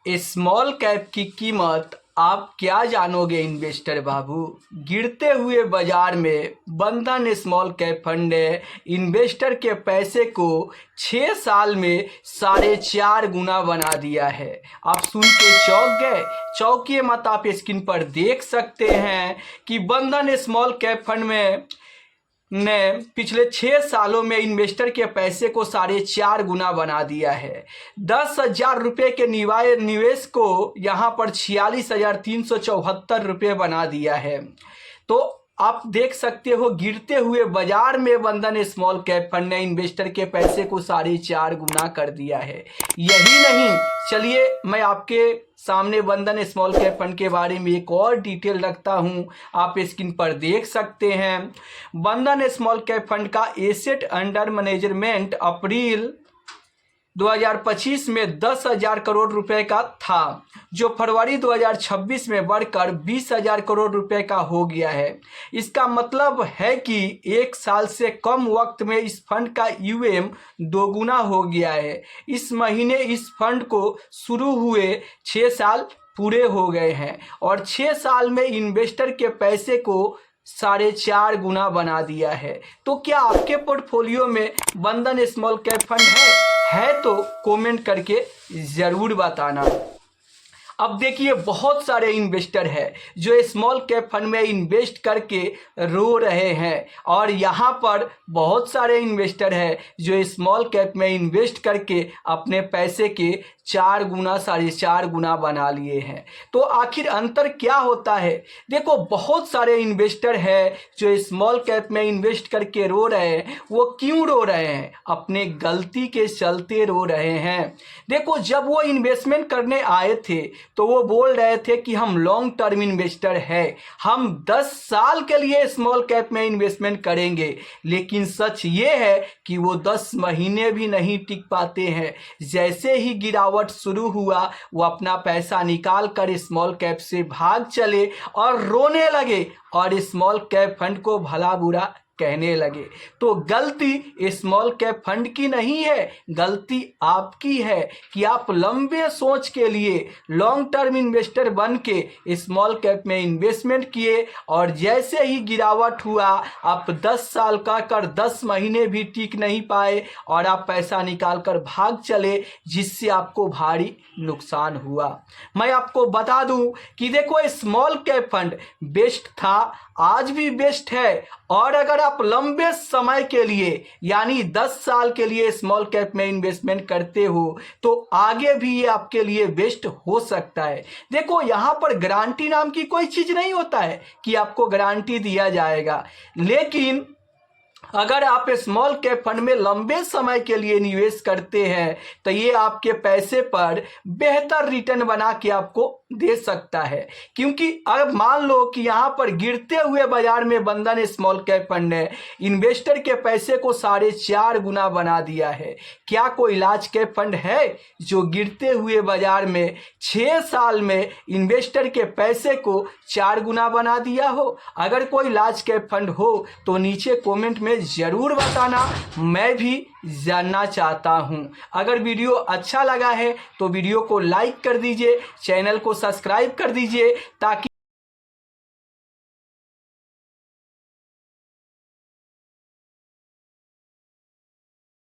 Small cap की कीमत आप क्या जानोगे इन्वेस्टर बाबू। गिरते हुए बाजार में बंधन स्मॉल कैप फंड ने इन्वेस्टर के पैसे को 6 साल में 4.5 गुना बना दिया है। आप सुन के चौंक गए? चौंकिए मत, आप स्क्रीन पर देख सकते हैं कि बंधन स्मॉल कैप फंड में ने पिछले 6 सालों में इन्वेस्टर के पैसे को 4.5 गुना बना दिया है। 10,000 रुपये के निवेश को यहाँ पर 46,374 रुपये बना दिया है। तो आप देख सकते हो, गिरते हुए बाजार में बंधन स्मॉल कैप फंड ने इन्वेस्टर के पैसे को 4.5 गुना कर दिया है। यही नहीं, चलिए मैं आपके सामने बंधन स्मॉल कैप फंड के बारे में एक और डिटेल रखता हूं, आप स्क्रीन पर देख सकते हैं। बंधन स्मॉल कैप फंड का एसेट अंडर मैनेजमेंट अप्रैल 2025 में 10,000 करोड़ रुपए का था, जो फरवरी 2026 में बढ़कर 20,000 करोड़ रुपए का हो गया है। इसका मतलब है कि 1 साल से कम वक्त में इस फंड का यूएम दोगुना हो गया है। इस महीने इस फंड को शुरू हुए 6 साल पूरे हो गए हैं और 6 साल में इन्वेस्टर के पैसे को 4.5 गुना बना दिया है। तो क्या आपके पोर्टफोलियो में बंधन स्मॉल कैप फंड है तो कमेंट करके ज़रूर बताना। अब देखिए, बहुत सारे इन्वेस्टर हैं जो स्मॉल कैप फंड में इन्वेस्ट करके रो रहे हैं और यहाँ पर बहुत सारे इन्वेस्टर हैं जो स्मॉल कैप में इन्वेस्ट करके अपने पैसे के 4 गुना 4.5 गुना बना लिए हैं। तो आखिर अंतर क्या होता है? देखो, बहुत सारे इन्वेस्टर हैं जो स्मॉल कैप में इन्वेस्ट करके रो रहे हैं। वो क्यों रो रहे हैं? अपने गलती के चलते रो रहे हैं। देखो, जब वो इन्वेस्टमेंट करने आए थे तो वो बोल रहे थे कि हम लॉन्ग टर्म इन्वेस्टर है, हम 10 साल के लिए स्मॉल कैप में इन्वेस्टमेंट करेंगे। लेकिन सच ये है कि वो 10 महीने भी नहीं टिक पाते हैं। जैसे ही गिरावट शुरू हुआ, वो अपना पैसा निकाल कर स्मॉल कैप से भाग चले और रोने लगे और स्मॉल कैप फंड को भला बुरा कहने लगे। तो गलती स्मॉल कैप फंड की नहीं है, गलती आपकी है कि आप लंबे सोच के लिए लॉन्ग टर्म इन्वेस्टर बन के स्मॉल कैप में इन्वेस्टमेंट किए और जैसे ही गिरावट हुआ, आप 10 साल का कर 10 महीने भी टिक नहीं पाए और आप पैसा निकाल कर भाग चले, जिससे आपको भारी नुकसान हुआ। मैं आपको बता दूं कि देखो, स्मॉल कैप फंड बेस्ट था, आज भी बेस्ट है। और अगर आप लंबे समय के लिए यानी 10 साल के लिए स्मॉल कैप में इन्वेस्टमेंट करते हो तो आगे भी ये आपके लिए बेस्ट हो सकता है। देखो, यहाँ पर गारंटी नाम की कोई चीज़ नहीं होता है कि आपको गारंटी दिया जाएगा, लेकिन अगर आप स्मॉल कैप फंड में लंबे समय के लिए निवेश करते हैं तो ये आपके पैसे पर बेहतर रिटर्न बना के आपको दे सकता है। क्योंकि अगर मान लो कि यहाँ पर गिरते हुए बाजार में बंधन स्मॉल कैप फंड ने इन्वेस्टर के पैसे को 4.5 गुना बना दिया है। क्या कोई लार्ज कैप फंड है जो गिरते हुए बाजार में 6 साल में इन्वेस्टर के पैसे को 4 गुना बना दिया हो? अगर कोई लार्ज कैप फंड हो तो नीचे कमेंट में ज़रूर बताना, मैं भी जानना चाहता हूं। अगर वीडियो अच्छा लगा है तो वीडियो को लाइक कर दीजिए, चैनल को सब्सक्राइब कर दीजिए ताकि